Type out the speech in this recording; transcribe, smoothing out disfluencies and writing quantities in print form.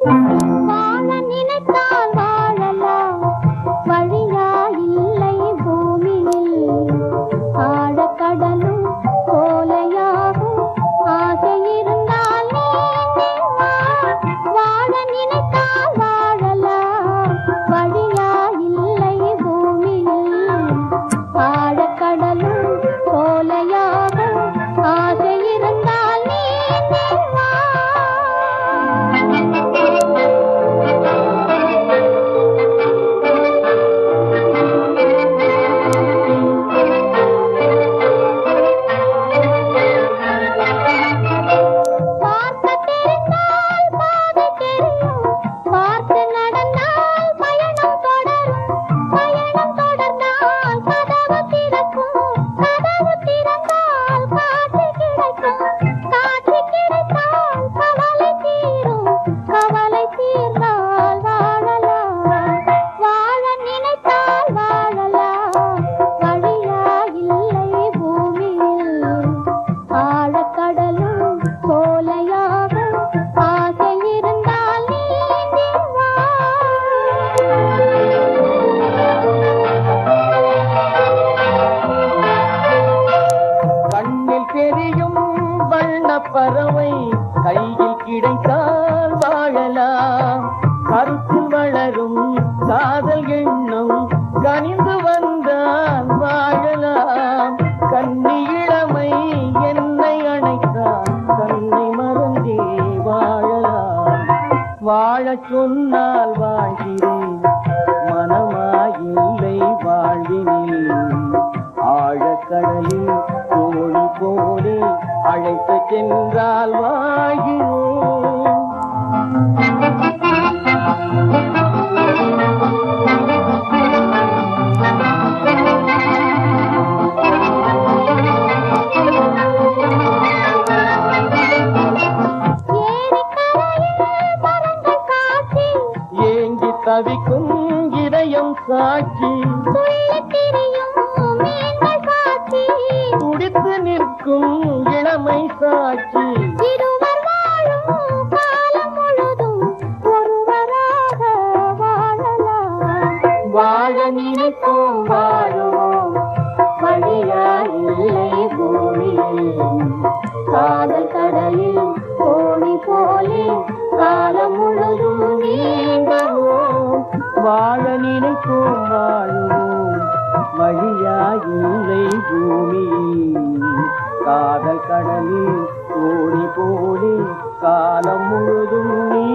வாழ நினைத்தால் வாழலாம், வழியா இல்லை பூமியில். ஆழக்கடலும் சோலையாகும், ஆசை இருந்தால் நீந்தி வா. வாழ நினைத்தால் வாழலாம், வழியா இல்லை பூமியில். ஆழக்கடலும் சோலையாகும், ஆசை இருந்தால் நீந்தி வா. பார்க்க தெரிந்தால் பாதை தெரியும், பார்த்து நடந்தால் பயணம் தொடரும். பயணம் தொடர்ந்தால் கதவு திறக்கும், கதவு திறந்தால் காட்சி கிடைக்கும். காட்சி கிடைத்தால் கவலை தீரும், கவலை தீர்ந்தால் வாழலாம். வாழ நினைத்தால் வாழலாம், வழியா இல்லை பூமியில். ஆழக்கடலும் சோலையாகும், ஆசை இருந்தால் நீந்தி வா. கண்ணில் தெரியும் வண்ணப் பறவை கையில் கிடைத்தால் வாழலாம். கருத்தில் வளரும் காதல் எண்ணம் கனிந்து வந்தால் வாழலாம். கன்னி இளமை என்னை அணைத்தால் கண்ணை மறந்தே வாழலாம். வாழச் சொன்னால் வாழ்கிறேன், மனமாயில்லை வாழ்வினில். ஆழக்கடலில் தோழி போலே அழைத்து சென்றால் வாழ்கிறேன். ஏரிக்கரையில் மரங்கள் காட்சி, ஏங்கி தவிக்கும் இதயம் சாட்சி, துள்ளித் திரியும் மீன்கள் காட்சி. துடித்து நிற்கும் இளமை சாட்சி. இருவர் வாழும் காலம் முழுதும் ஒருவராக வாழலாம். வாழ நினைப்போம் வாழுவோம், வழியா இல்லை பூமியில். காதல் கடலில் தோணி போலே காலம் முழுதும் நீந்துவோம். வாழ நினைப்போம் வாழுவோம், வழியாயில்லை பூமியில். காதல் கடலில் தோணி போலே காலம் முழுதும் நீ